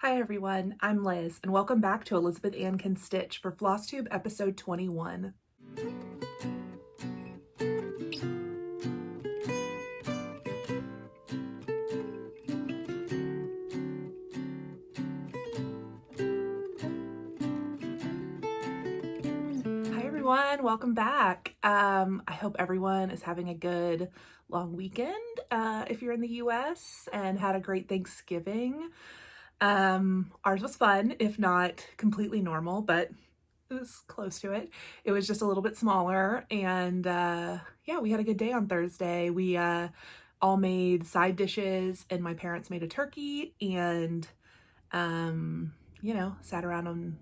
Hi everyone, I'm Liz, and welcome back to Elizabeth Ann Can Stitch for Flosstube episode 21. Hi everyone, welcome back. I hope everyone is having a good long weekend if you're in the US and had a great Thanksgiving. Ours was fun, if not completely normal, but it was close to it. It was just a little bit smaller, and yeah, we had a good day on Thursday. We all made side dishes, and my parents made a turkey, and sat around and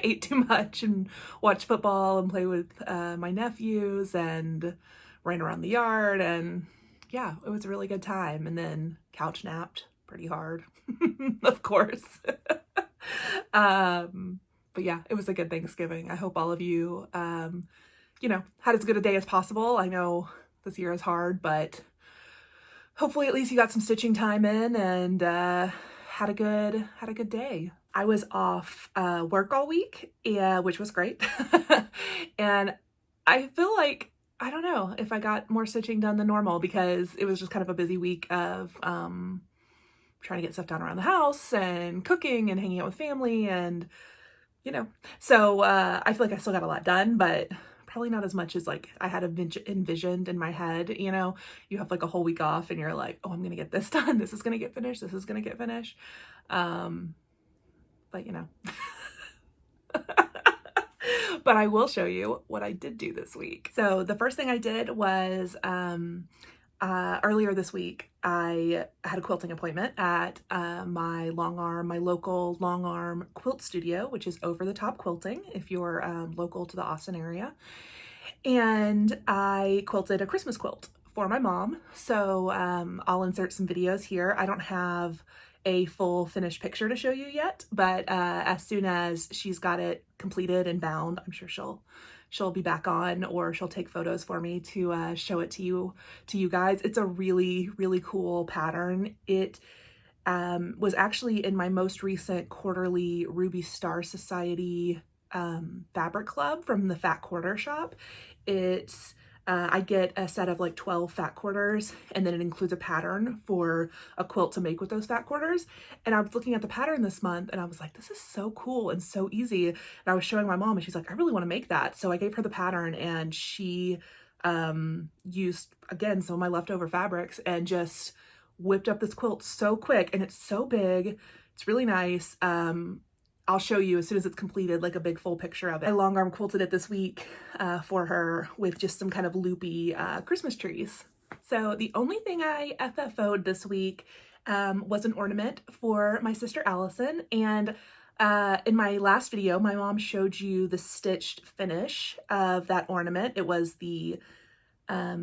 ate too much and watched football and play with my nephews and ran around the yard, and yeah, it was a really good time. And then couch napped pretty hard, of course. But yeah, it was a good Thanksgiving. I hope all of you, had as good a day as possible. I know this year is hard, but hopefully at least you got some stitching time in and had a good day. I was off work all week, which was great. And I feel like, I don't know if I got more stitching done than normal because it was just kind of a busy week of trying to get stuff done around the house and cooking and hanging out with family and so I feel like I still got a lot done, but probably not as much as like I had envisioned in my head. You have like a whole week off and you're like, oh, I'm gonna get this done, this is gonna get finished, this is gonna get finished. But but I will show you what I did do this week. So the first thing I did was earlier this week, I had a quilting appointment at my local long arm quilt studio, which is Over the Top Quilting, if you're local to the Austin area. And I quilted a Christmas quilt for my mom. So I'll insert some videos here. I don't have a full finished picture to show you yet, but as soon as she's got it completed and bound, I'm sure she'll be back on, or she'll take photos for me to show it to you guys. It's a really, really cool pattern. It was actually in my most recent quarterly Ruby Star Society fabric club from the Fat Quarter shop. It's I get a set of like 12 fat quarters, and then it includes a pattern for a quilt to make with those fat quarters. And I was looking at the pattern this month and I was like, this is so cool and so easy. And I was showing my mom and she's like, I really want to make that. So I gave her the pattern, and she used, again, some of my leftover fabrics and just whipped up this quilt so quick. And it's so big. It's really nice. I'll show you as soon as it's completed, like a big full picture of it. I long arm quilted it this week for her with just some kind of loopy Christmas trees. So the only thing I FFO'd this week was an ornament for my sister Allison. And in my last video, my mom showed you the stitched finish of that ornament. It was the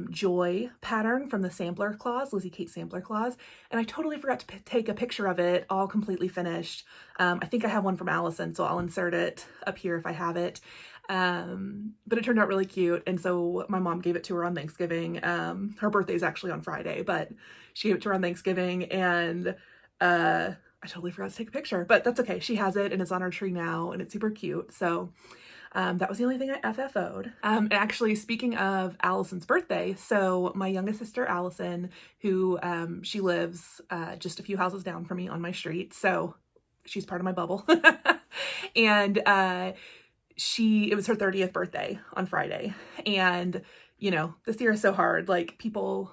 Joy pattern from the sampler clause, Lizzie Kate sampler clause, and I totally forgot to take a picture of it all completely finished. I think I have one from Allison, so I'll insert it up here if I have it. But it turned out really cute, and so my mom gave it to her on Thanksgiving. Her birthday is actually on Friday, but she gave it to her on Thanksgiving, and I totally forgot to take a picture, but that's okay. She has it and it's on her tree now, and it's super cute. So that was the only thing I FFO'd. And actually, speaking of Allison's birthday, so my youngest sister, Allison, who she lives just a few houses down from me on my street, so she's part of my bubble. And it was her 30th birthday on Friday. And, this year is so hard. Like, people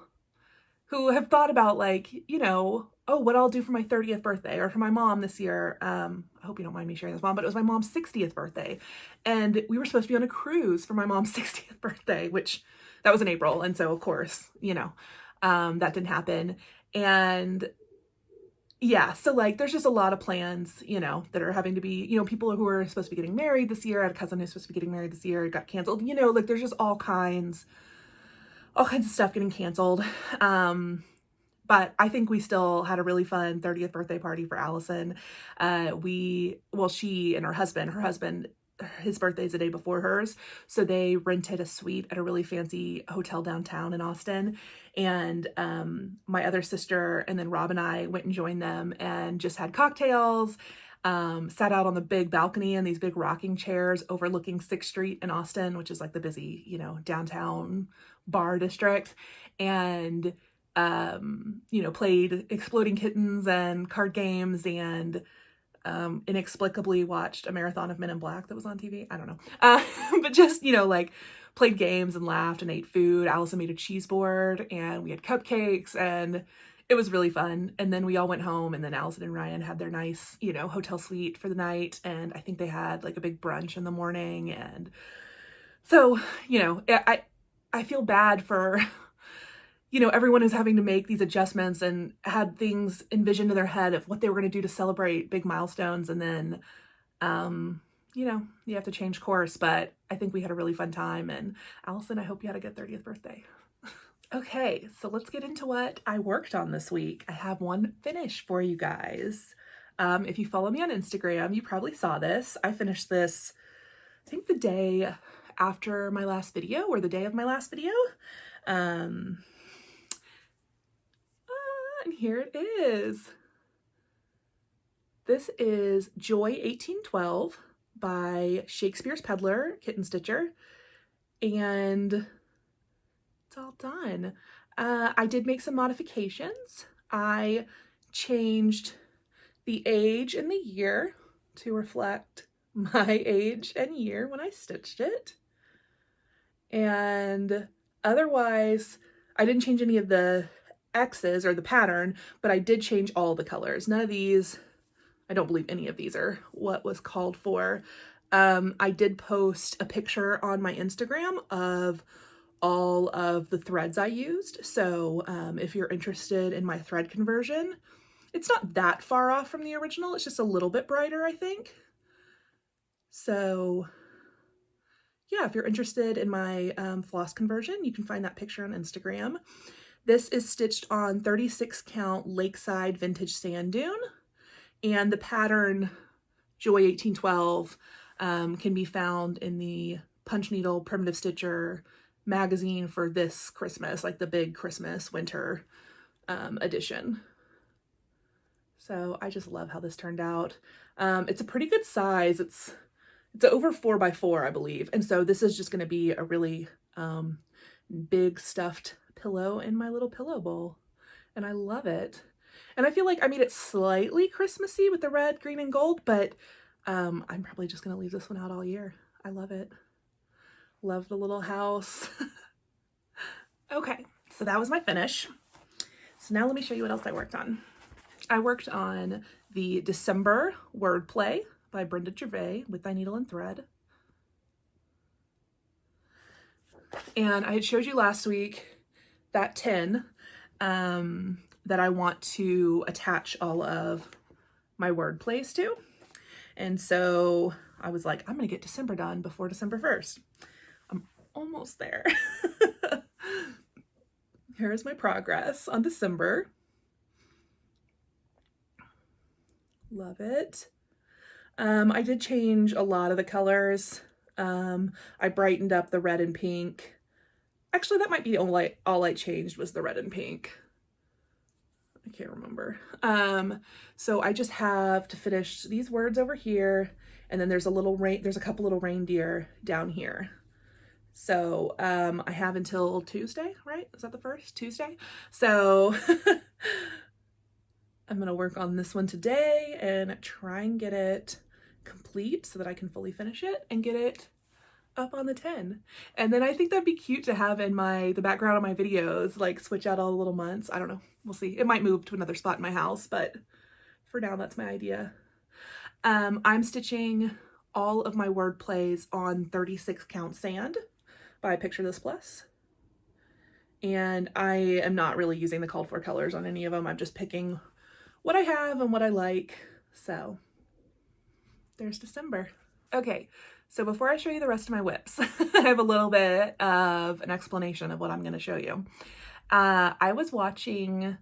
who have thought about, like, oh, what I'll do for my 30th birthday, or for my mom this year. I hope you don't mind me sharing this, Mom, but it was my mom's 60th birthday. And we were supposed to be on a cruise for my mom's 60th birthday, which that was in April. And so of course, that didn't happen. And yeah, so like, there's just a lot of plans, that are having to be, people who are supposed to be getting married this year. I had a cousin who's supposed to be getting married this year. It got canceled, like there's just all kinds of stuff getting canceled. But I think we still had a really fun 30th birthday party for Allison. She and her husband, his birthday is the day before hers. So they rented a suite at a really fancy hotel downtown in Austin. And my other sister and then Rob and I went and joined them and just had cocktails. Sat out on the big balcony in these big rocking chairs overlooking 6th Street in Austin, which is like the busy, you know, downtown bar district. And, you know, played Exploding Kittens and card games, and inexplicably watched a marathon of Men in Black that was on TV. I don't know. But just, you know, like played games and laughed and ate food. Allison made a cheese board and we had cupcakes and it was really fun. And then we all went home, and then Allison and Ryan had their nice, you know, hotel suite for the night. And I think they had like a big brunch in the morning. And so, you know, I feel bad for, you know, everyone is having to make these adjustments and had things envisioned in their head of what they were going to do to celebrate big milestones. And then, you know, you have to change course, but I think we had a really fun time. And Allison, I hope you had a good 30th birthday. Okay, so let's get into what I worked on this week. I have one finish for you guys. If you follow me on Instagram, you probably saw this. I finished this, I think the day after my last video, or the day of my last video. And here it is. This is Joy 1812 by Shakespeare's Peddler, Kindred Stitcher, and it's all done. I did make some modifications. I changed the age and the year to reflect my age and year when I stitched it. And otherwise, I didn't change any of the X's or the pattern, but I did change all the colors. None of these, I don't believe any of these are what was called for. I did post a picture on my Instagram of all of the threads I used. So if you're interested in my thread conversion, it's not that far off from the original. It's just a little bit brighter, I think. So yeah, if you're interested in my floss conversion, you can find that picture on Instagram. This is stitched on 36 count Lakeside vintage sand dune, and the pattern Joy 1812 can be found in the Punch Needle Primitive Stitcher magazine for this Christmas, like the big Christmas winter edition. So I just love how this turned out. It's a pretty good size. It's over 4x4, I believe. And so this is just going to be a really big stuffed pillow in my little pillow bowl. And I love it. And I feel like I made it slightly Christmassy with the red, green, and gold, but I'm probably just going to leave this one out all year. I love it. Love the little house. Okay, so that was my finish. So now let me show you what else I worked on. I worked on the December wordplay by Brenda Gervais, With Thy Needle and Thread. And I had showed you last week that tin that I want to attach all of my wordplays to. And so I was like, I'm gonna get December done before December 1st. I'm almost there. Here's my progress on December. Love it. I did change a lot of the colors. I brightened up the red and pink. Actually, that might be all I changed was the red and pink. I can't remember. So I just have to finish these words over here, and then there's a couple little reindeer down here. So I have until Tuesday, right? Is that the first? Tuesday? So I'm gonna work on this one today and try and get it complete so that I can fully finish it and get it up on the 10. And then I think that'd be cute to have in the background of my videos, like switch out all the little months. I don't know, we'll see. It might move to another spot in my house, but for now, that's my idea. I'm stitching all of my word plays on 36 count sand by Picture This Plus. And I am not really using the called for colors on any of them. I'm just picking what I have and what I like. So there's December. Okay, so before I show you the rest of my whips, I have a little bit of an explanation of what I'm going to show you. I was watching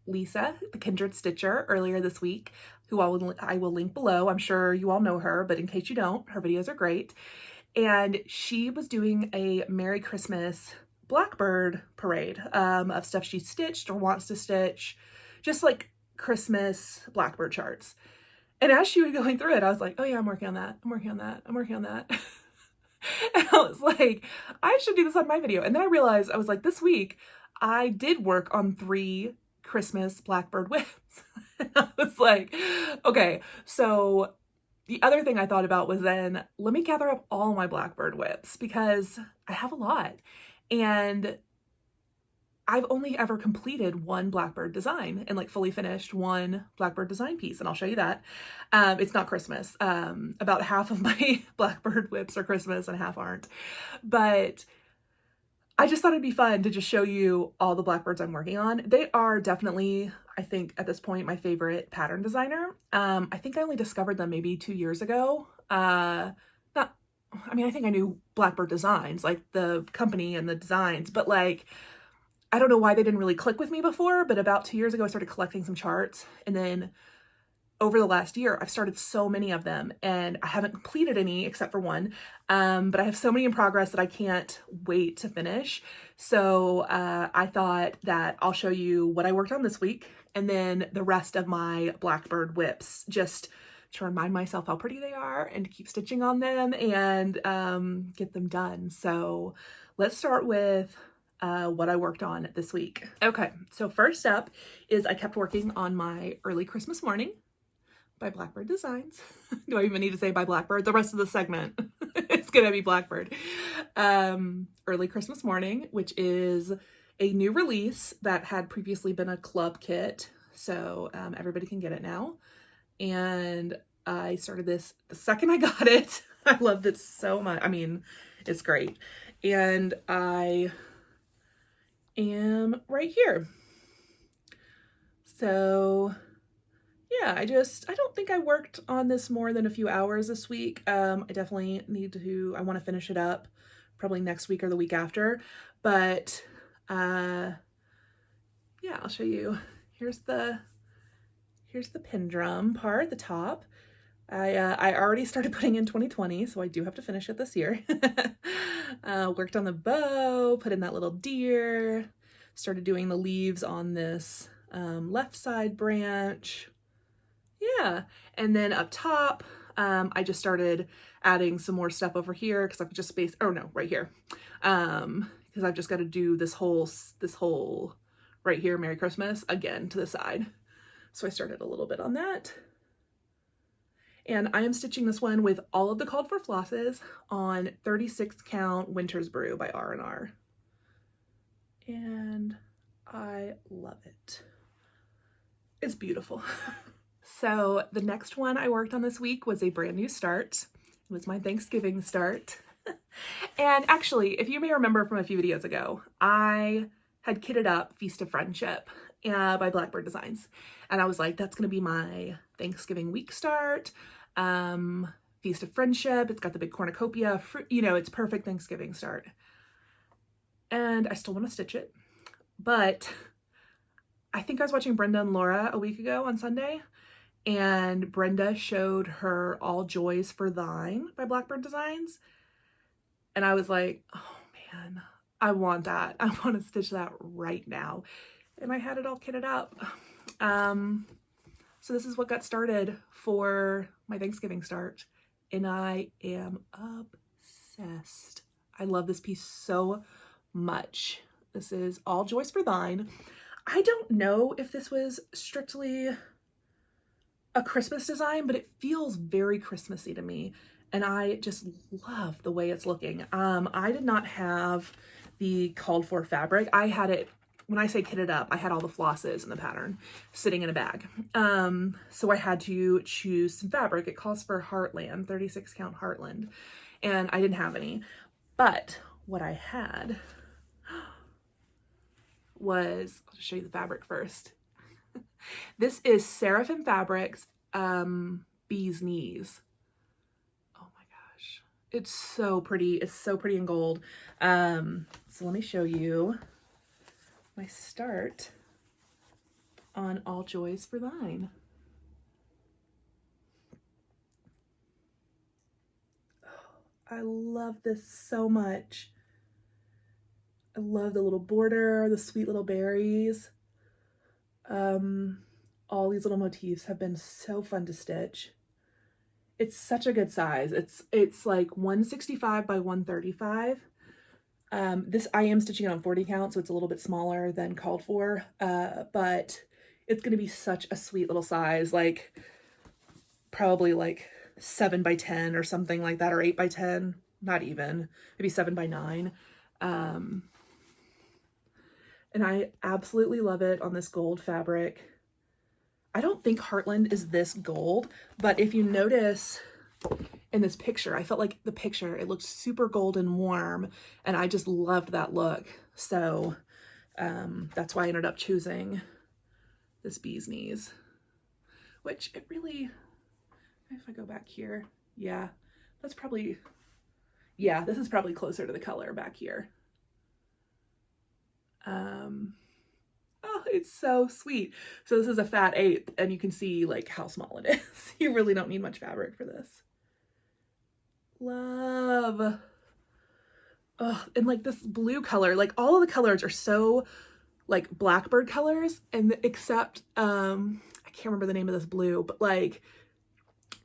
Lisa, the Kindred Stitcher, earlier this week, who I will link below. I'm sure you all know her, but in case you don't, her videos are great. And she was doing a Merry Christmas Blackbird parade of stuff she stitched or wants to stitch, just like Christmas Blackbird charts. And as she was going through it, I was like, oh yeah, I'm working on that. I'm working on that. I'm working on that. And I was like, I should do this on my video. And then I realized, I was like, this week I did work on 3 Christmas Blackbird WIPs. And I was like, okay, so the other thing I thought about was then, let me gather up all my Blackbird WIPs because I have a lot. And I've only ever completed 1 Blackbird design and like fully finished 1 Blackbird design piece. And I'll show you that. It's not Christmas. About half of my Blackbird WIPs are Christmas and half aren't. But I just thought it'd be fun to just show you all the Blackbirds I'm working on. They are definitely, I think at this point, my favorite pattern designer. I think I only discovered them maybe 2 years ago. I think I knew Blackbird Designs, like the company and the designs, but like, I don't know why they didn't really click with me before, but about 2 years ago, I started collecting some charts. And then over the last year, I've started so many of them and I haven't completed any except for 1. But I have so many in progress that I can't wait to finish. So I thought that I'll show you what I worked on this week and then the rest of my Blackbird WIPs, just to remind myself how pretty they are and to keep stitching on them and get them done. So let's start with what I worked on this week. Okay, so first up is I kept working on my Early Christmas Morning by Blackbird Designs. Do I even need to say by Blackbird? The rest of the segment it's gonna be Blackbird. Early Christmas Morning, which is a new release that had previously been a club kit, so everybody can get it now. And I started this the second I got it. I loved it so much. I mean, it's great. And I am right here. So yeah, I don't think I worked on this more than a few hours this week. I definitely I want to finish it up probably next week or the week after, but yeah, I'll show you. Here's the pin drum part, the top. I already started putting in 2020, so I do have to finish it this year. Worked on the bow, put in that little deer, started doing the leaves on this left side branch. Yeah, and then up top, I just started adding some more stuff over here because I've just right here. Because I've just got to do this whole right here, Merry Christmas, again to the side. So I started a little bit on that. And I am stitching this one with all of the called for flosses on 36 count Winter's Brew by R&R. And I love it. It's beautiful. So the next one I worked on this week was a brand new start. It was my Thanksgiving start. And actually, if you may remember from a few videos ago, I had kitted up Feast of Friendship by Blackbird Designs. And I was like, that's going to be my Thanksgiving week start. Feast of Friendship. It's got the big cornucopia, fruit, it's perfect Thanksgiving start. And I still want to stitch it, but I think I was watching Brenda and Laura a week ago on Sunday, and Brenda showed her All Joys for Thine by Blackbird Designs. And I was like, oh man, I want that. I want to stitch that right now. And I had it all kitted up. So this is what got started for my Thanksgiving start. And I am obsessed. I love this piece so much. This is All Joys for Thine. I don't know if this was strictly a Christmas design, but it feels very Christmassy to me. And I just love the way it's looking. I did not have the called for fabric. I had it, when I say kitted up, I had all the flosses in the pattern sitting in a bag. So I had to choose some fabric. It calls for Heartland, 36 count Heartland. And I didn't have any. But what I had was, I'll just show you the fabric first. This is Seraphim Fabrics Bee's Knees. Oh my gosh. It's so pretty. It's so pretty in gold. So let me show you my start on All Joys for Thine. Oh, I love this so much. I love the little border, the sweet little berries. all these little motifs have been so fun to stitch. It's such a good size. It's like 165 by 135. This I am stitching it on 40 count, so it's a little bit smaller than called for, but it's going to be such a sweet little size, like probably like 7 by 10 or something like that, or 8 by 10, not even, maybe 7 by 9. And I absolutely love it on this gold fabric. I don't think Heartland is this gold, but if you notice in this picture, I felt like the picture, it looked super golden warm, and I just loved that look. So that's why I ended up choosing this bee's knees, which it really, if I go back here, yeah, that's probably, yeah, this is probably closer to the color back here. Oh, it's so sweet. So this is a fat 8th, and you can see like how small it is. You really don't need much fabric for this. Love. Oh, and like this blue color, like all of the colors are so like Blackbird colors, and except I can't remember the name of this blue, but like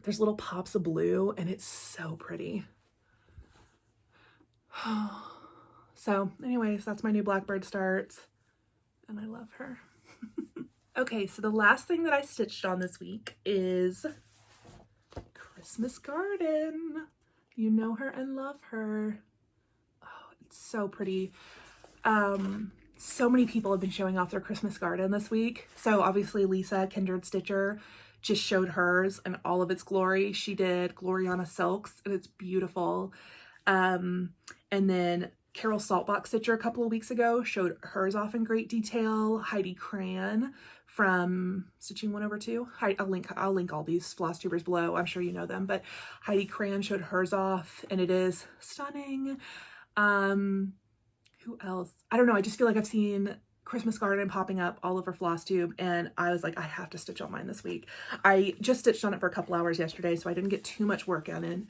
there's little pops of blue, and it's so pretty. So anyways, that's my new Blackbird starts, and I love her. Okay, so the last thing that I stitched on this week is Christmas Garden. You know her and love her. Oh, it's so pretty. So many people have been showing off their Christmas garden this week. So obviously Lisa, Kindred Stitcher, just showed hers in all of its glory. She did Gloriana Silks, and it's beautiful. And then Carol Saltbox Stitcher a couple of weeks ago showed hers off in great detail. Heidi Cran from Stitching 1/2. I'll link all these Flosstubers below. I'm sure you know them, but Heidi Cran showed hers off, and it is stunning. Who else? I don't know. I just feel like I've seen Christmas Garden popping up all over Flosstube, and I was like, I have to stitch on mine this week. I just stitched on it for a couple hours yesterday, so I didn't get too much work on it,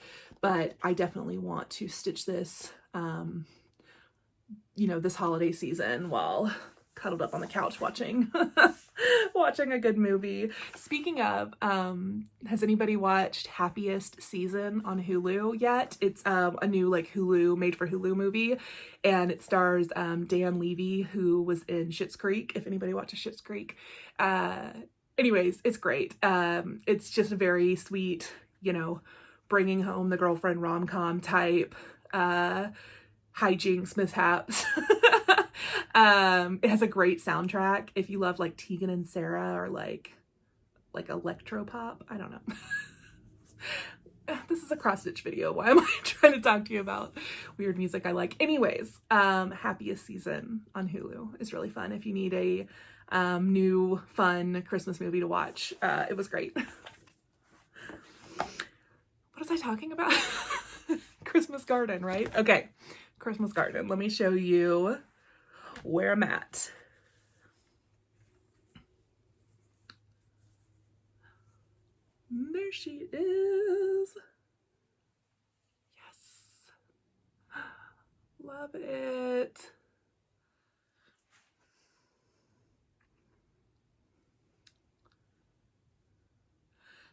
but I definitely want to stitch this, you know, this holiday season while cuddled up on the couch watching watching a good movie. Speaking of, has anybody watched Happiest Season on Hulu yet? It's a new like Hulu made for Hulu movie, and it stars Dan Levy, who was in Schitt's Creek, if anybody watches Schitt's Creek. Anyways, it's great. It's just a very sweet, you know, bringing home the girlfriend rom-com type hijinks mishaps. It has a great soundtrack if you love like Tegan and Sarah, or like electropop. I don't know. This is a cross stitch video. Why am I trying to talk to you about weird music I like? Anyways, Happiest Season on Hulu is really fun if you need a new fun Christmas movie to watch. It was great. What was I talking about? Christmas Garden, right? Okay, Christmas Garden. Let me show you where I'm at. There she is. Yes. Love it.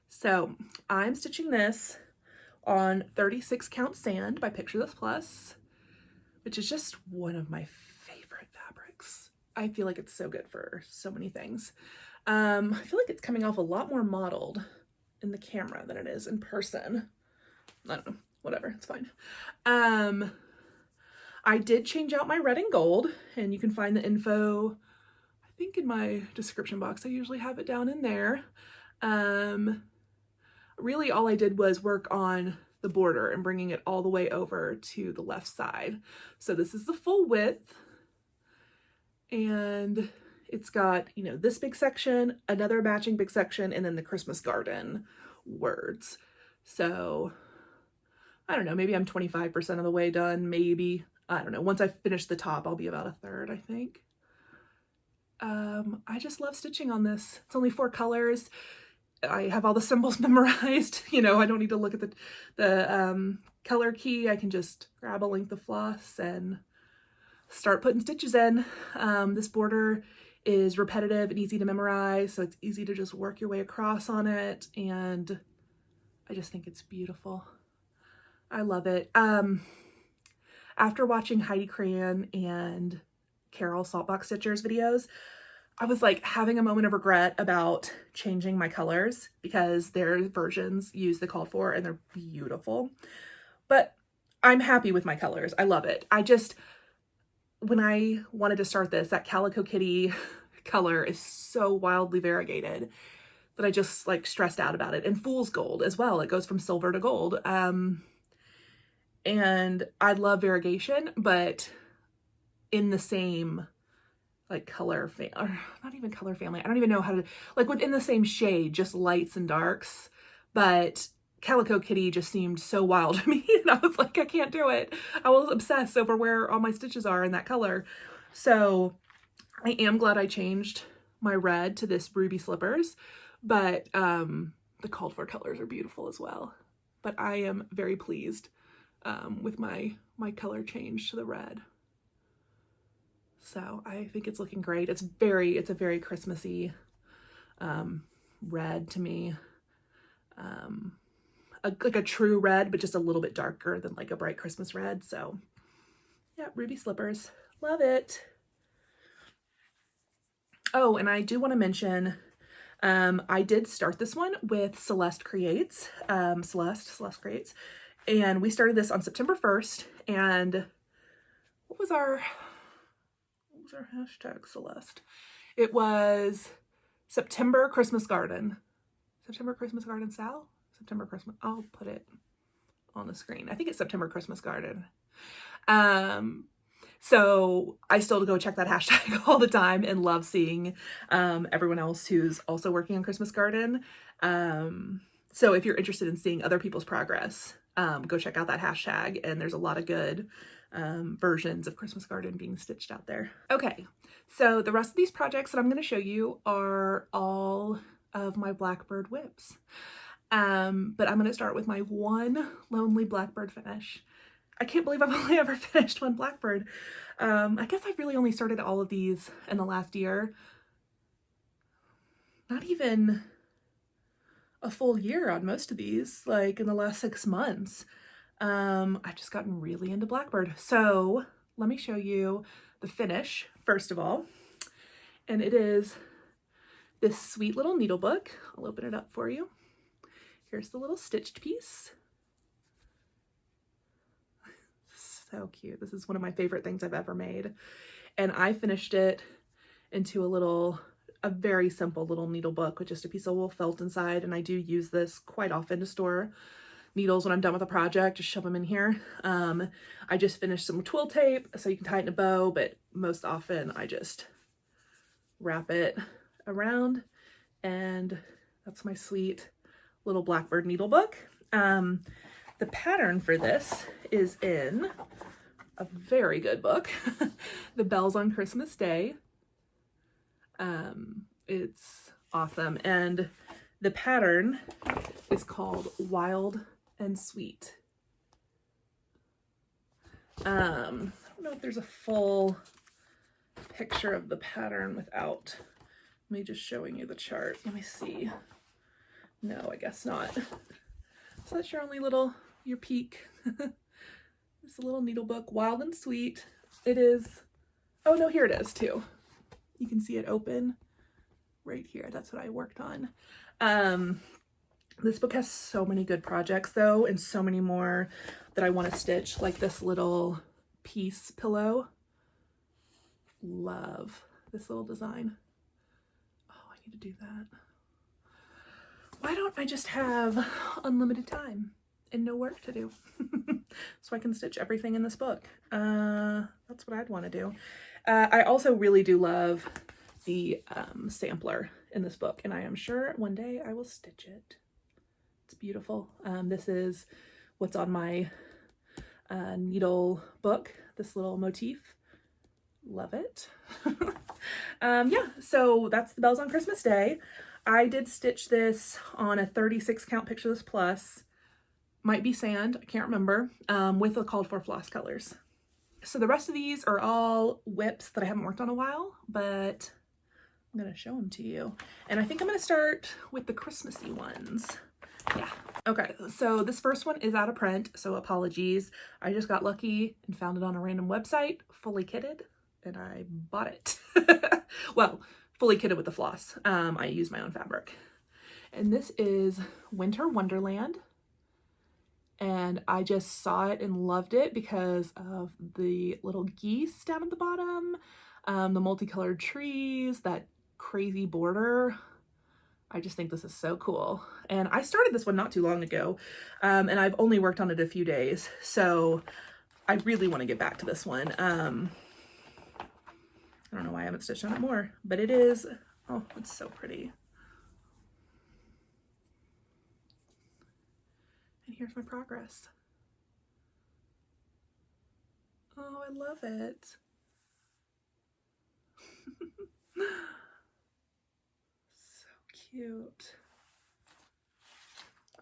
So I'm stitching this on 36 count sand by Picture This Plus, which is just one of my favorite fabrics. I feel like it's so good for so many things. I feel like it's coming off a lot more mottled in the camera than it is in person. I don't know, whatever, it's fine. I did change out my red and gold, and you can find the info, I think, in my description box. I usually have it down in there. Really all I did was work on the border and bringing it all the way over to the left side. So this is the full width, and it's got, you know, this big section, another matching big section, and then the Christmas Garden words. So I don't know, maybe I'm 25% of the way done, maybe. I don't know. Once I finish the top, I'll be about a third, I think. I just love stitching on this. It's only 4 colors. I have all the symbols memorized. You know, I don't need to look at the color key. I can just grab a length of floss and start putting stitches in. This border is repetitive and easy to memorize, so it's easy to just work your way across on it, and I just think it's beautiful. I love it. After watching Heidi Cran and Carol Saltbox Stitcher's videos, I was like having a moment of regret about changing my colors because their versions use the called for and they're beautiful. But I'm happy with my colors. I love it. When I wanted to start this, that Calico Kitty color is so wildly variegated that I just like stressed out about it. And Fool's Gold as well. It goes from silver to gold. And I love variegation, but in the same like color or not even color family. I don't even know how to, like within the same shade, just lights and darks. But Calico Kitty just seemed so wild to me, and I was like, I can't do it. I will obsess over where all my stitches are in that color. So I am glad I changed my red to this ruby slippers, but the called for colors are beautiful as well. But I am very pleased with my color change to the red. So I think it's looking great. It's a very Christmassy red to me. Like a true red, but just a little bit darker than like a bright Christmas red. So yeah, ruby slippers. Love it. Oh, and I do want to mention, I did start this one with Celeste Creates, Celeste Creates, and we started this on September 1st, and what was our hashtag, Celeste? It was September Christmas Garden. September Christmas Garden Sal? September Christmas, I'll put it on the screen. I think it's September Christmas Garden. So I still go check that hashtag all the time and love seeing everyone else who's also working on Christmas Garden. So if you're interested in seeing other people's progress, go check out that hashtag, and there's a lot of good versions of Christmas Garden being stitched out there. Okay, so the rest of these projects that I'm going to show you are all of my Blackbird WIPs. But I'm going to start with my one lonely Blackbird finish. I can't believe I've only ever finished one Blackbird. I guess I've really only started all of these in the last year. Not even a full year on most of these, like in the last 6 months. I've just gotten really into Blackbird. So let me show you the finish first of all. And it is this sweet little needle book. I'll open it up for you. Here's the little stitched piece. So cute. This is one of my favorite things I've ever made. And I finished it into a very simple little needle book with just a piece of wool felt inside. And I do use this quite often to store needles when I'm done with a project, just shove them in here. I just finished some twill tape so you can tie it in a bow, but most often I just wrap it around, and that's my sweet little Blackbird needle book. The pattern for this is in a very good book, The Bells on Christmas Day. It's awesome, and the pattern is called Wild and Sweet. I don't know if there's a full picture of the pattern without me just showing you the chart. Let me see. No, I guess not. So that's your only your peek. It's a little needle book, Wild and Sweet. It is, oh no, here it is too. You can see it open right here. That's what I worked on. This book has so many good projects though, and so many more that I want to stitch, like this little piece pillow. Love this little design. Oh, I need to do that. Why don't I just have unlimited time and no work to do so I can stitch everything in this book? That's what I'd want to do. I also really do love the sampler in this book, and I am sure one day I will stitch it. It's beautiful. This is what's on my needle book, this little motif. Love it. Yeah, so that's The Bells on Christmas Day. I did stitch this on a 36 count Pictureless Plus, might be sand, I can't remember, with the called for floss colors. So the rest of these are all WIPs that I haven't worked on a while, but I'm gonna show them to you. And I think I'm gonna start with the Christmassy ones. Yeah. Okay, so this first one is out of print, so apologies. I just got lucky and found it on a random website, fully kitted, and I bought it. Well, fully kitted with the floss. I use my own fabric. And this is Winter Wonderland. And I just saw it and loved it because of the little geese down at the bottom, the multicolored trees, that crazy border. I just think this is so cool. And I started this one not too long ago, and I've only worked on it a few days, so I really want to get back to this one. I don't know why I haven't stitched on it more, but it is, oh, it's so pretty. And here's my progress. Oh, I love it. So cute.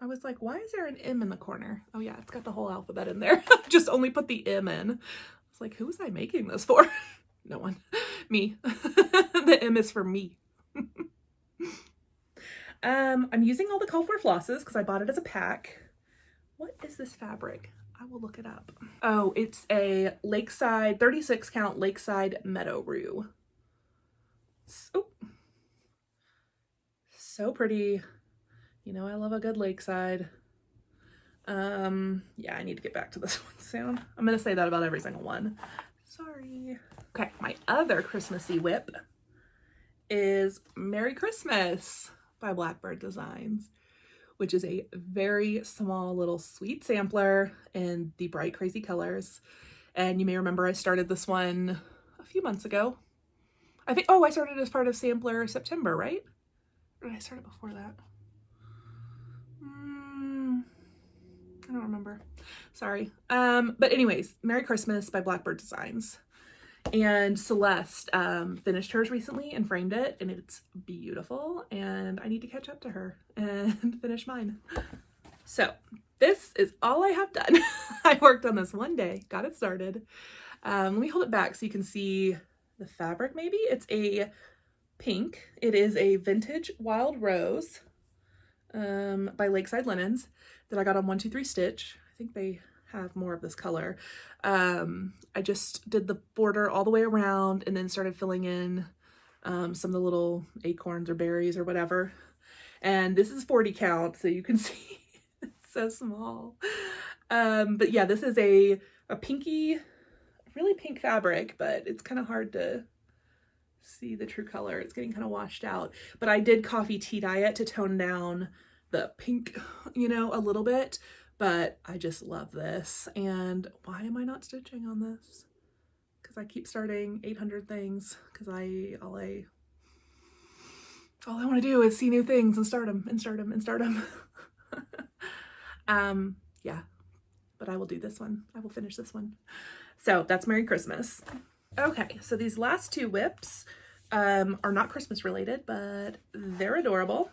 I was like, why is there an M in the corner? Oh yeah, it's got the whole alphabet in there. Just only put the M in. I was like, who was I making this for? No one. Me. The M is for me. I'm using all the Call For flosses because I bought it as a pack. What is this fabric? I will look it up. Oh, it's a Lakeside, 36 count Lakeside Meadow Brew. So pretty. You know, I love a good Lakeside. Yeah, I need to get back to this one soon. I'm gonna say that about every single one. Sorry. Okay, my other Christmassy WIP is Merry Christmas by Blackbird Designs, which is a very small little sweet sampler in the bright crazy colors. And you may remember I started this one a few months ago. I think, oh, I started as part of Sampler September, right? Or did I start it before that? I don't remember. Sorry. But anyways, Merry Christmas by Blackbird Designs. And Celeste finished hers recently and framed it, and it's beautiful, and I need to catch up to her and finish mine. So this is all I have done. I worked on this one day, got it started. Let me hold it back so you can see the fabric maybe. It's a pink. It is a vintage wild rose by Lakeside Linens that I got on 1-2-3 Stitch. I think they have more of this color. I just did the border all the way around and then started filling in some of the little acorns or berries or whatever. And this is 40 count, so you can see it's so small. But yeah, this is a pinky, really pink fabric, but it's kind of hard to see the true color. It's getting kind of washed out. But I did coffee tea dye it to tone down the pink, you know, a little bit. But I just love this. And why am I not stitching on this? Because I keep starting 800 things. Because all I want to do is see new things and start them and start them and start them. Yeah, but I will do this one. I will finish this one. So that's Merry Christmas. Okay, so these last two WIPs are not Christmas related, but they're adorable.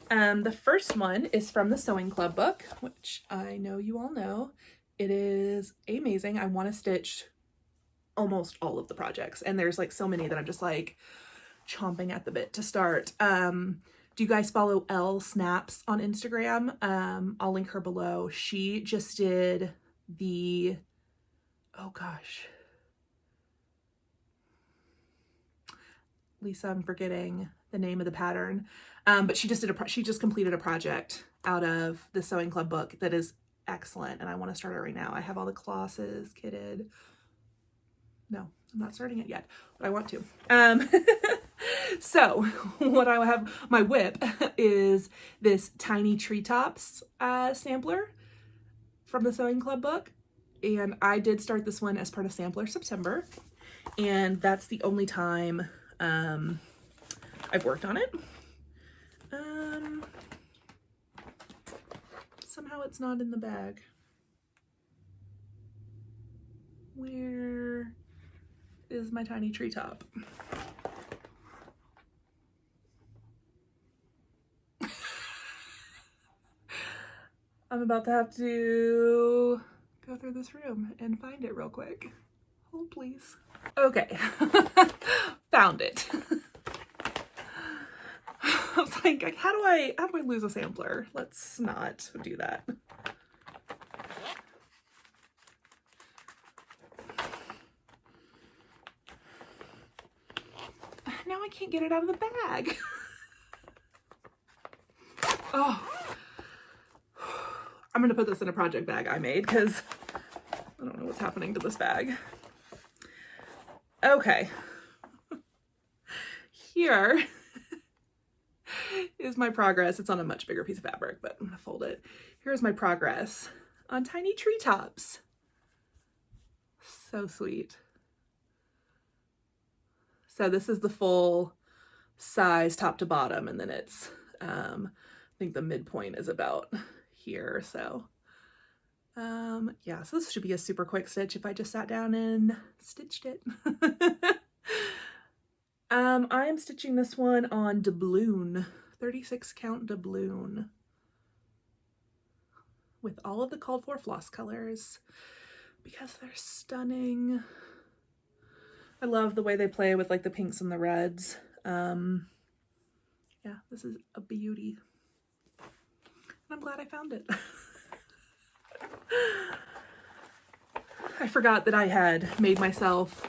The first one is from the Sewing Club book, which I know you all know. It is amazing. I want to stitch almost all of the projects, and there's like so many that I'm just like chomping at the bit to start. Do you guys follow Elle Snaps on Instagram? I'll link her below. She just did the, oh gosh, Lisa, I'm forgetting the name of the pattern. But she just completed a project out of the Sewing Club book that is excellent, and I want to start it right now. I have all the classes kitted. No, I'm not starting it yet, but I want to. So what I have, my WIP is this tiny Treetops sampler from the Sewing Club book, and I did start this one as part of Sampler September, and that's the only time I've worked on it. Somehow it's not in the bag. Where is my tiny treetop? I'm about to have to go through this room and find it real quick. Hold please. Okay, found it. I was like, how do I lose a sampler? Let's not do that. Now I can't get it out of the bag. Oh, I'm gonna put this in a project bag I made because I don't know what's happening to this bag. Okay. Here is my progress. It's on a much bigger piece of fabric, but I'm gonna fold it. Here's my progress on tiny treetops. So sweet. So this is the full size top to bottom, and then it's, I think the midpoint is about here. So yeah, so this should be a super quick stitch if I just sat down and stitched it. I am stitching this one on Doubloon, 36 count Doubloon, with all of the called for floss colors because they're stunning. I love the way they play with like the pinks and the reds. Yeah, this is a beauty. And I'm glad I found it. I forgot that I had made myself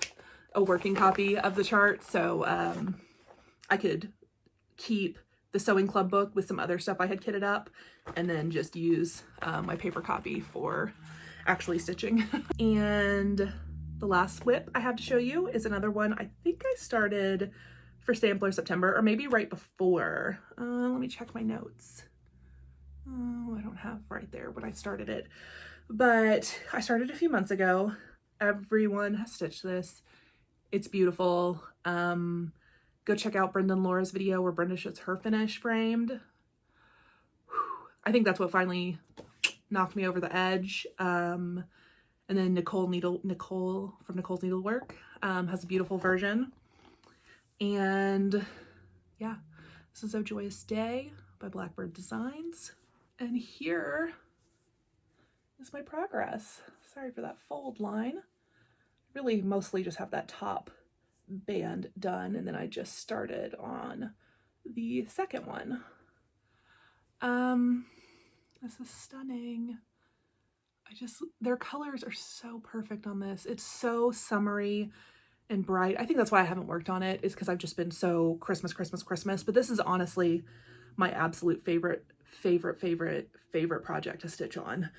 a working copy of the chart, so I could keep the sewing club book with some other stuff I had kitted up and then just use my paper copy for actually stitching. And the last WIP I have to show you is another one I think I started for Sampler September, or maybe right before. Let me check my notes. Oh, I don't have right there when I started it, but I started a few months ago. Everyone has stitched this. It's beautiful. Go check out Brenda and Laura's video where Brenda shows her finish framed. Whew. I think that's what finally knocked me over the edge. And then Nicole from Nicole's Needlework has a beautiful version. And yeah, this is A Joyous Day by Blackbird Designs. And here is my progress. Sorry for that fold line. Really mostly just have that top band done, and then I just started on the second one. This is stunning. Their colors are so perfect on this. It's so summery and bright. I think that's why I haven't worked on it, is because I've just been so Christmas, but this is honestly my absolute favorite project to stitch on.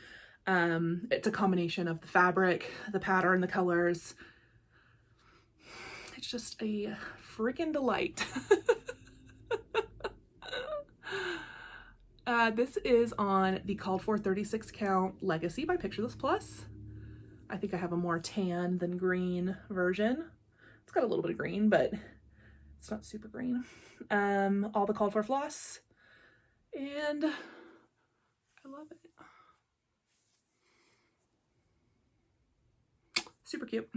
It's a combination of the fabric, the pattern, the colors. It's just a freaking delight. This is on the called for 36 count Legacy by Picture This Plus. I think I have a more tan than green version. It's got a little bit of green, but it's not super green. All the called for floss, and I love it. Super cute.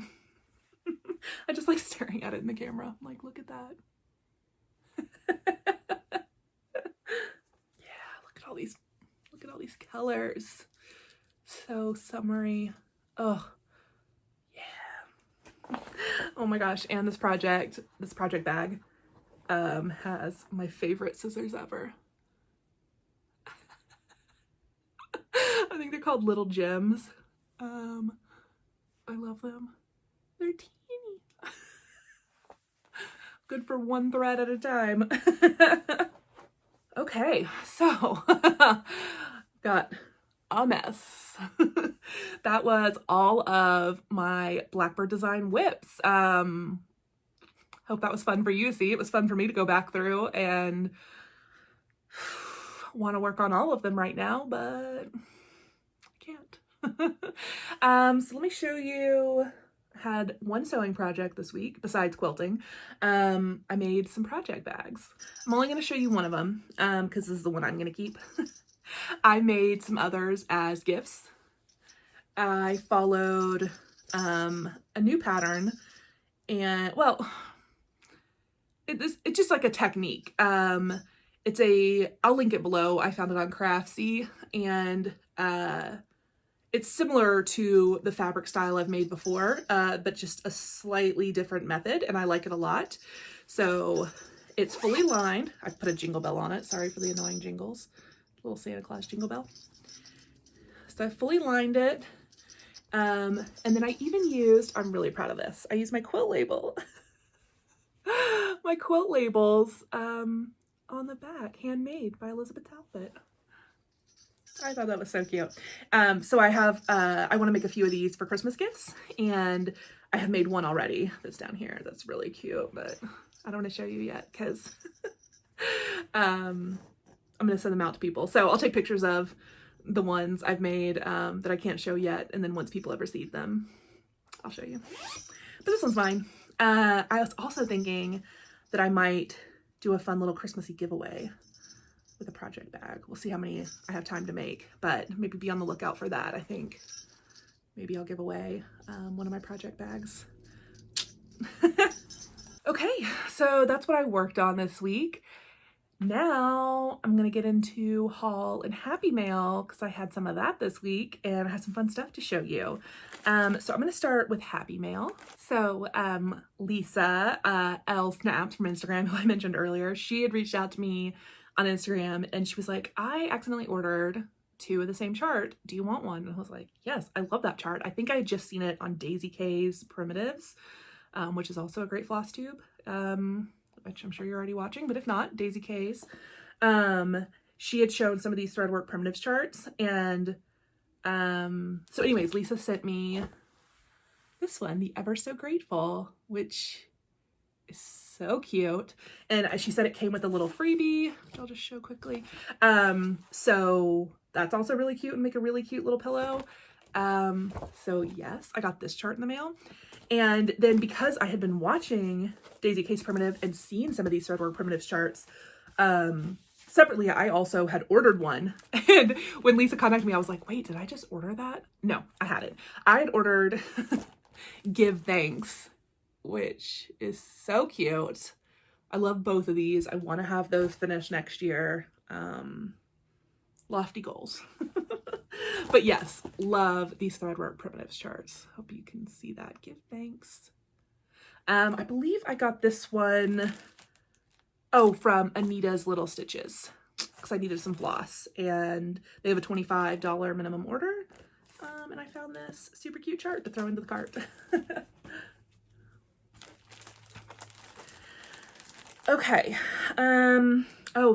I just like staring at it in the camera. I'm like, look at that. Look at all these colors. So summery. Oh, yeah. Oh my gosh. And this project bag has my favorite scissors ever. I think they're called Little Gems. I love them. They're teeny. Good for one thread at a time. Okay, so got a mess. That was all of my Blackbird design WIPs. Hope that was fun for you to see. It was fun for me to go back through and want to work on all of them right now, but I can't. So let me show you. Had one sewing project this week besides quilting. I made some project bags. I'm only going to show you one of them because this is the one I'm going to keep. I made some others as gifts. I followed a new pattern, and well, it's just like a technique. I'll link it below. I found it on Craftsy, and it's similar to the fabric style I've made before, but just a slightly different method, and I like it a lot. So It's fully lined. I put a jingle bell on it. Sorry for the annoying jingles. Little Santa Claus jingle bell. So I fully lined it. And then I even used, I'm really proud of this, I used my quilt label. My quilt labels on the back, handmade by Elizabeth Talbot. I thought that was so cute. So I have, I want to make a few of these for Christmas gifts, and I have made one already that's down here. That's really cute, but I don't want to show you yet because I'm going to send them out to people. So I'll take pictures of the ones I've made that I can't show yet, and then once people have received them, I'll show you. But this one's mine. I was also thinking that I might do a fun little Christmassy giveaway with a project bag. We'll see how many I have time to make, but maybe be on the lookout for that. I think maybe I'll give away one of my project bags. Okay, so that's what I worked on this week. Now I'm gonna get into haul and happy mail because I had some of that this week and I had some fun stuff to show you. So I'm gonna start with happy mail. So Lisa, L Snaps from Instagram, who I mentioned earlier, she had reached out to me on Instagram and she was like, I accidentally ordered 2 of the same chart. Do you want one? And I was like, yes, I love that chart. I think I had just seen it on Daisy K's Primitives, which is also a great Flosstube. Which I'm sure you're already watching, but if not, Daisy K's. She had shown some of these threadwork primitives charts, and so anyways, Lisa sent me this one, the Ever So Grateful, which is so cute. And she said it came with a little freebie, which I'll just show quickly. So that's also really cute and make a really cute little pillow. So yes, I got this chart in the mail. And then because I had been watching Daisy K's Primitive and seen some of these threadwork primitives charts, separately, I also had ordered one. And when Lisa contacted me, I was like, wait, did I just order that? No, I hadn't. I had ordered Give Thanks, which is so cute. I love both of these. I want to have those finished next year. Lofty goals. But yes, love these threadwork primitives charts. Hope you can see that. Give Thanks. I believe I got this one, from Anita's Little Stitches, because I needed some floss, and they have a $25 minimum order, and I found this super cute chart to throw into the cart. Okay,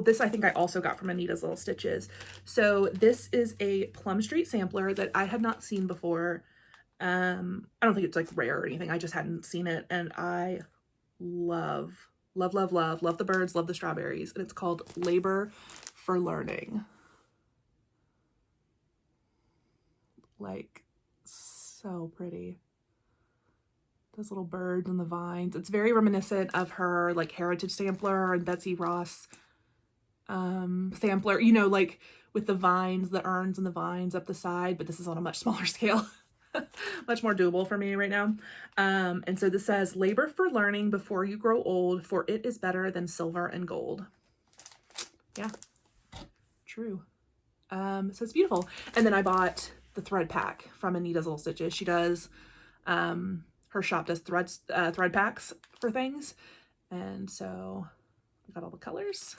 this I think I also got from Anita's Little Stitches. So this is a Plum Street sampler that I had not seen before. I don't think it's like rare or anything. I just hadn't seen it, and I love the birds, love the strawberries, and it's called Labor for Learning. Like, so pretty. Those little birds and the vines. It's very reminiscent of her like Heritage sampler and Betsy Ross sampler, you know, like with the vines, the urns and the vines up the side, but this is on a much smaller scale. Much more doable for me right now. And so this says, labor for learning before you grow old, for it is better than silver and gold. Yeah, true. So it's beautiful. And then I bought the thread pack from Anita's Little Stitches. She does, her shop does thread packs for things. And so I got all the colors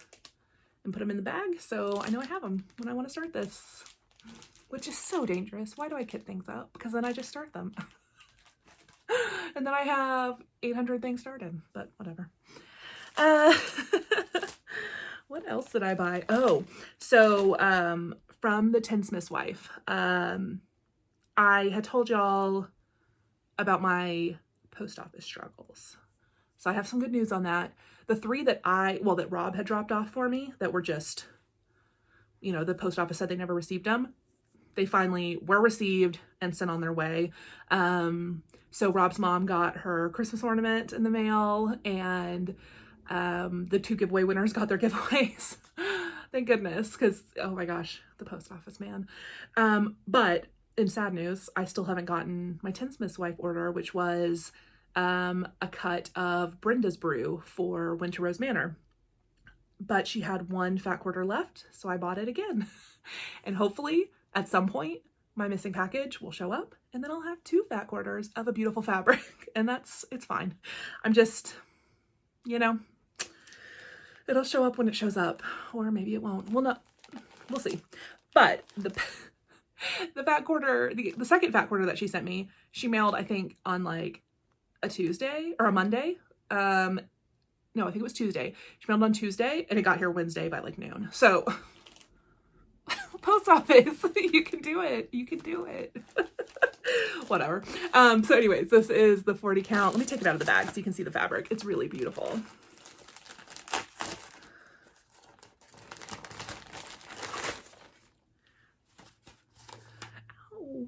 and put them in the bag. So I know I have them when I want to start this, which is so dangerous. Why do I kit things up? Because then I just start them. And then I have 800 things started, but whatever. What else did I buy? Oh, so from the Tinsmith's Wife, I had told y'all about my post office struggles. So I have some good news on that. The 3 that that Rob had dropped off for me that were just, you know, the post office said they never received them. They finally were received and sent on their way. So Rob's mom got her Christmas ornament in the mail, and the 2 giveaway winners got their giveaways. Thank goodness, because, oh my gosh, the post office, man. But in sad news, I still haven't gotten my Tinsmith's Wife order, which was a cut of Brenda's Brew for Winter Rose Manor. But she had 1 fat quarter left, so I bought it again. And hopefully, at some point, my missing package will show up, and then I'll have 2 fat quarters of a beautiful fabric, and it's fine. I'm just, you know, It'll show up when it shows up, or maybe it won't. We'll not. We'll see. But the fat quarter, the second fat quarter that she sent me, she mailed, I think, on like a Tuesday or a Monday. No, I think it was Tuesday. She mailed on Tuesday and it got here Wednesday by like noon. So post office, you can do it. You can do it. Whatever. So anyways, this is the 40 count. Let me take it out of the bag so you can see the fabric. It's really beautiful. Ow.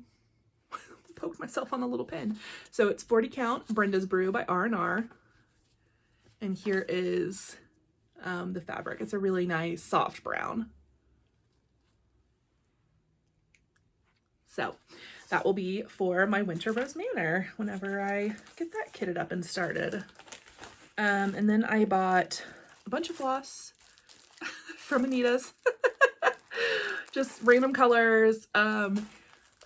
Poked myself on the little pin. So it's 40 count Brenda's Brew by R&R. And here is the fabric. It's a really nice soft brown. So that will be for my Winter Rose Manor whenever I get that kitted up and started. And then I bought a bunch of floss from Anita's. Just random colors.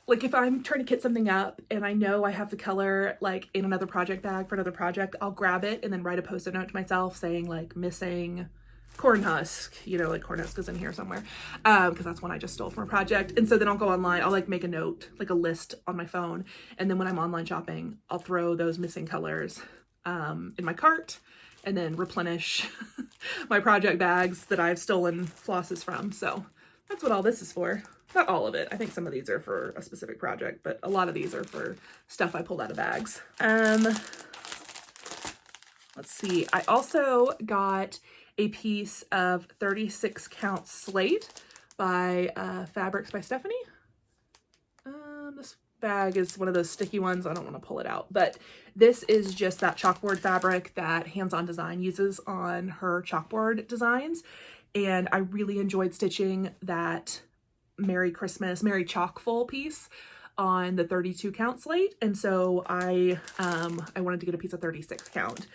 Like if I'm trying to kit something up and I know I have the color like in another project bag for another project, I'll grab it and then write a post-it note to myself saying like missing corn husk, you know, like corn husk is in here somewhere, because that's one I just stole from a project. And so then I'll go online, I'll like make a note, like a list on my phone, and then when I'm online shopping, I'll throw those missing colors in my cart and then replenish my project bags that I've stolen flosses from. So that's what all this is for. Not all of it. I think some of these are for a specific project, but a lot of these are for stuff I pulled out of bags. Let's see. I also got a piece of 36 count slate by Fabrics by Stephanie. This bag is one of those sticky ones. I don't want to pull it out, but this is just that chalkboard fabric that Hands On Design uses on her chalkboard designs. And I really enjoyed stitching that Merry Christmas, Merry Chalkful piece on the 32 count slate. And so I wanted to get a piece of 36 count.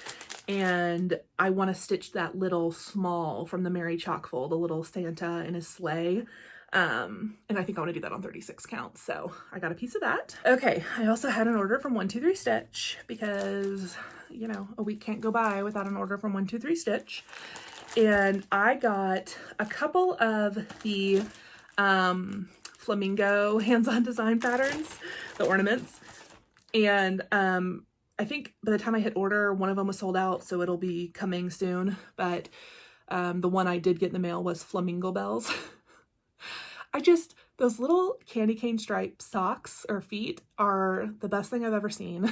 And I want to stitch that little small from the Merry Chalkful, the little Santa in his sleigh. And I think I want to do that on 36 count. So I got a piece of that. Okay. I also had an order from 123 Stitch because, you know, a week can't go by without an order from 123 Stitch. And I got a couple of the flamingo hands-on design patterns, the ornaments. And I think by the time I hit order, one of them was sold out, so it'll be coming soon. But the one I did get in the mail was flamingo bells. Those little candy cane stripe socks or feet are the best thing I've ever seen.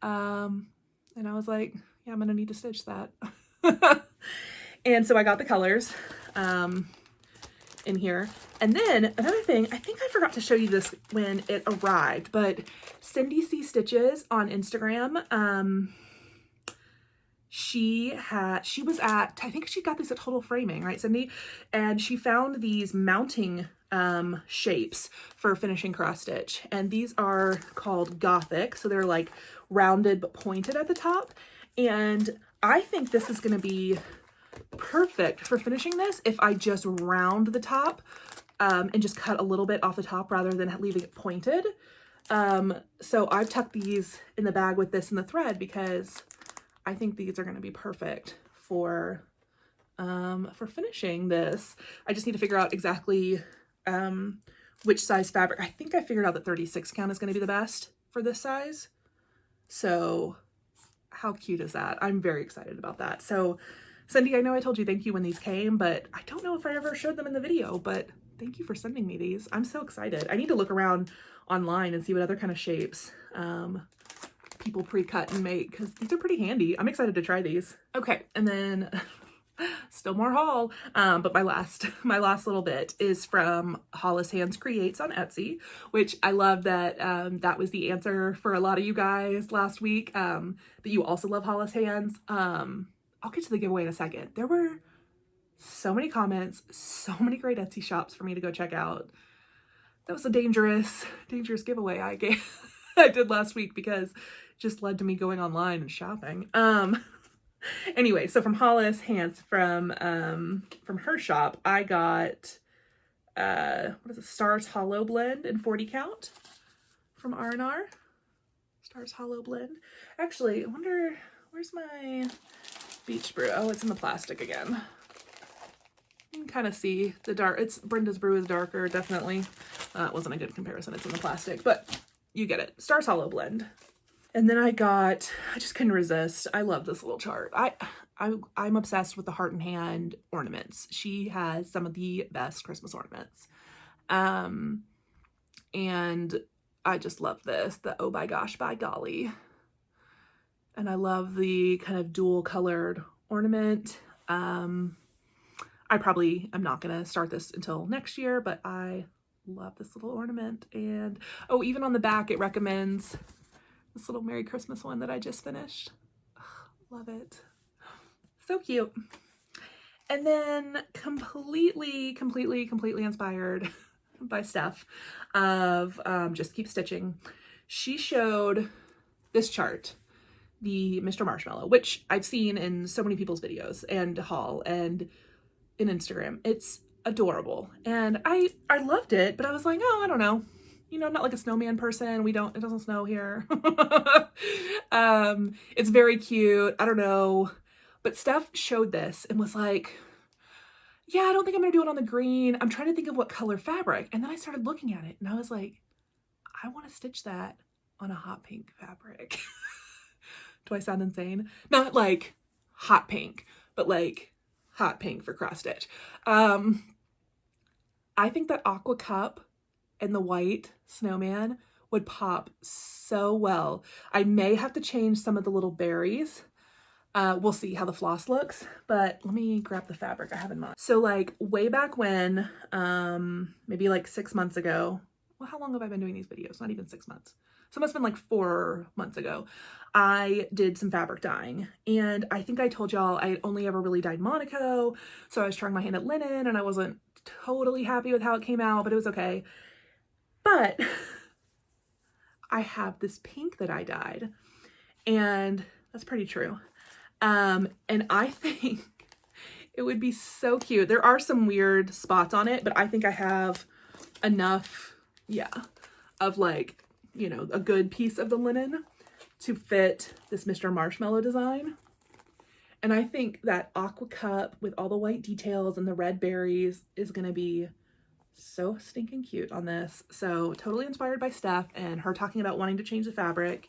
And I was like, yeah, I'm gonna need to stitch that. And so I got the colors in here. And then another thing, I think I forgot to show you this when it arrived, but Cindy C Stitches on Instagram, she was at, I think she got these at Total Framing, right, Cindy? And she found these mounting shapes for finishing cross stitch. And these are called Gothic. So they're like rounded but pointed at the top. And I think this is going to be perfect for finishing this if I just round the top and just cut a little bit off the top rather than leaving it pointed. So I've tucked these in the bag with this in the thread because I think these are going to be perfect for finishing this. I just need to figure out exactly which size fabric. I think I figured out that 36 count is going to be the best for this size. So how cute is that? I'm very excited about that. So Cindy, I know I told you thank you when these came, but I don't know if I ever showed them in the video, but thank you for sending me these. I'm so excited. I need to look around online and see what other kind of shapes people pre-cut and make, because these are pretty handy. I'm excited to try these. Okay, and then still more haul, but my last little bit is from Hollis Hands Creates on Etsy, which I love that that was the answer for a lot of you guys last week, that you also love Hollis Hands. I'll get to the giveaway in a second. There were so many comments, so many great Etsy shops for me to go check out. That was a dangerous giveaway I did last week because it just led to me going online and shopping. Anyway, so from Hollis Hands, from her shop, I got what is it? Stars Hollow Blend in 40 count from R&R. Stars Hollow Blend. Actually, I wonder where's my Beach Brew. Oh, it's in the plastic again. You can kind of see the dark. It's Brenda's Brew is darker, definitely. It wasn't a good comparison. It's in the plastic, but you get it. Stars Hollow blend. And then I just couldn't resist. I love this little chart. I'm obsessed with the Heart and Hand ornaments. She has some of the best Christmas ornaments. And I just love this, the Oh My Gosh, by Golly. And I love the kind of dual colored ornament. I probably am not gonna start this until next year, but I love this little ornament. And oh, even on the back, it recommends this little Merry Christmas one that I just finished. Love it. So cute. And then completely inspired by Steph of Just Keep Stitching. She showed this chart, the Mr. Marshmallow, which I've seen in so many people's videos and haul and in Instagram. It's adorable. And I loved it, but I was like, oh, I don't know. You know, I'm not like a snowman person. It doesn't snow here. It's very cute. I don't know. But Steph showed this and was like, yeah, I don't think I'm going to do it on the green. I'm trying to think of what color fabric. And then I started looking at it and I was like, I want to stitch that on a hot pink fabric. Do I sound insane? Not like hot pink, but like hot pink for cross stitch. I think that aqua cup and the white snowman would pop so well. I may have to change some of the little berries. We'll see how the floss looks, but let me grab the fabric I have in mind. So like way back when, maybe like 6 months ago, well, how long have I been doing these videos? Not even 6 months. So it must have been like 4 months ago. I did some fabric dyeing, and I think I told y'all I only ever really dyed Monaco. So I was trying my hand at linen and I wasn't totally happy with how it came out, but it was okay. But I have this pink that I dyed, and that's pretty true. And I think it would be so cute. There are some weird spots on it, but I think I have enough, yeah, of like, you know, a good piece of the linen to fit this Mr. Marshmallow design. And I think that aqua cup with all the white details and the red berries is going to be so stinking cute on this. So totally inspired by Steph and her talking about wanting to change the fabric.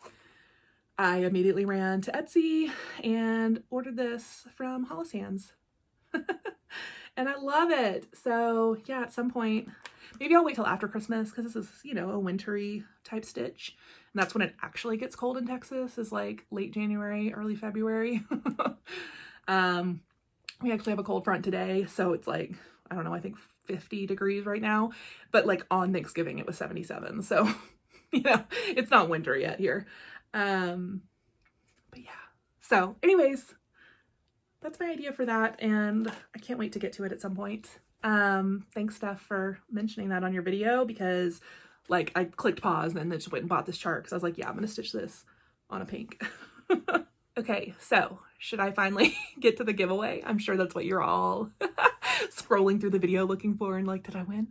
I immediately ran to Etsy and ordered this from Hollis Hands. And I love it. So yeah, at some point, maybe I'll wait till after Christmas because this is, you know, a wintry type stitch. And that's when it actually gets cold in Texas, is like late January, early February. We actually have a cold front today. So it's like, I don't know, I think 50 degrees right now, but like on Thanksgiving it was 77. So, you know, it's not winter yet here. But yeah, so anyways, that's my idea for that, and I can't wait to get to it at some point. Thanks Steph for mentioning that on your video, because like I clicked pause and then just went and bought this chart because I was like, yeah, I'm gonna stitch this on a pink. Okay, so should I finally get to the giveaway? I'm sure that's what you're all scrolling through the video looking for and like, did I win?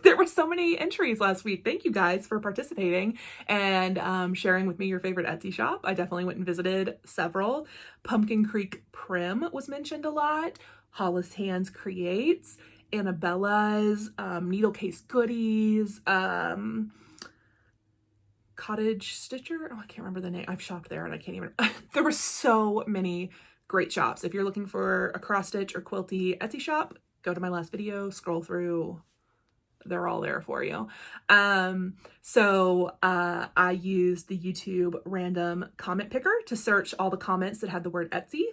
There were so many entries last week. Thank you guys for participating and sharing with me your favorite Etsy shop. I definitely went and visited several. Pumpkin Creek Prim was mentioned a lot. Hollis Hands Creates, Annabella's, Needle Case Goodies, Cottage Stitcher. Oh, I can't remember the name. I've shopped there and I can't even. There were so many great shops. If you're looking for a cross stitch or quilty Etsy shop, go to my last video, scroll through. They're all there for you. So I used the YouTube random comment picker to search all the comments that had the word Etsy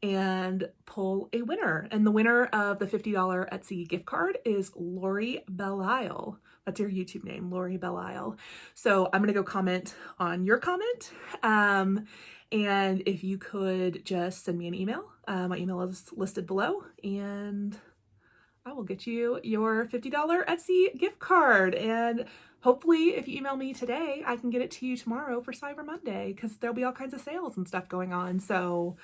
and pull a winner. And the winner of the $50 Etsy gift card is Lori Belisle. That's your YouTube name, Lori Belisle. So I'm going to go comment on your comment. And if you could just send me an email, my email is listed below, and I will get you your $50 Etsy gift card. And hopefully if you email me today, I can get it to you tomorrow for Cyber Monday, because there'll be all kinds of sales and stuff going on. So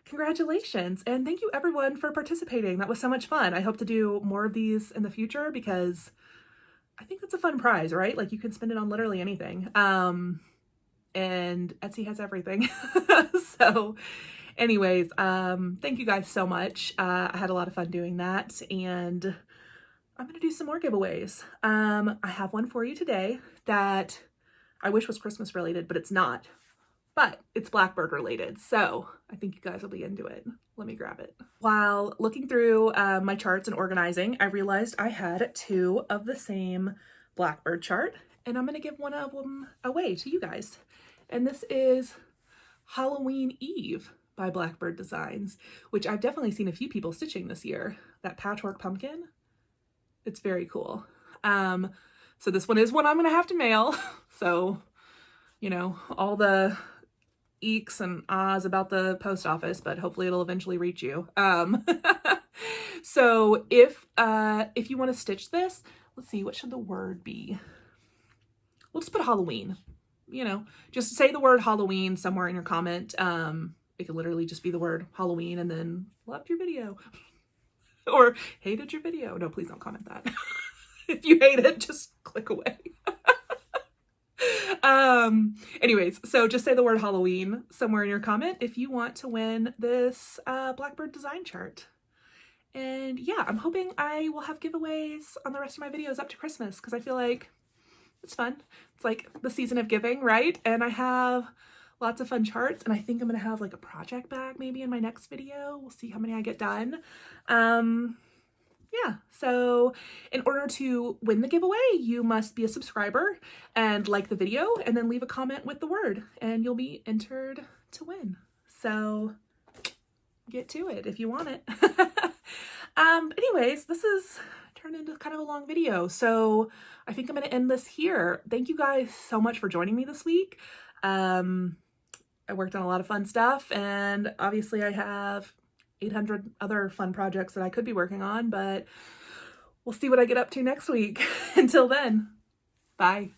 congratulations. And thank you everyone for participating. That was so much fun. I hope to do more of these in the future because I think that's a fun prize, right? Like you can spend it on literally anything. And Etsy has everything. So Anyways, thank you guys so much. I had a lot of fun doing that, and I'm gonna do some more giveaways. I have one for you today that I wish was Christmas related, but it's not. But it's Blackbird related, so I think you guys will be into it. Let me grab it. While looking through my charts and organizing, I realized I had 2 of the same Blackbird chart, and I'm gonna give one of them away to you guys. And this is Halloween Eve by Blackbird Designs, which I've definitely seen a few people stitching this year. That patchwork pumpkin, it's very cool. So this one is one I'm gonna have to mail. So, you know, all the eeks and ahs about the post office, but hopefully it'll eventually reach you. So if you want to stitch this, let's see, what should the word be? We'll just put Halloween. You know, just say the word Halloween somewhere in your comment. It could literally just be the word Halloween and then loved your video or hated your video. No, please don't comment that. If you hate it, just click away. Anyways, so just say the word Halloween somewhere in your comment if you want to win this Blackbird design chart. And yeah, I'm hoping I will have giveaways on the rest of my videos up to Christmas, because I feel like it's fun. It's like the season of giving, right? And I have lots of fun charts, and I think I'm gonna have like a project bag maybe in my next video. We'll see how many I get done. Yeah, so in order to win the giveaway, you must be a subscriber and like the video and then leave a comment with the word, and you'll be entered to win. So get to it if you want it. Anyways, this is turned into kind of a long video, so I think I'm going to end this here. Thank you guys so much for joining me this week. I worked on a lot of fun stuff, and obviously I have 800 other fun projects that I could be working on, but we'll see what I get up to next week. Until then, bye.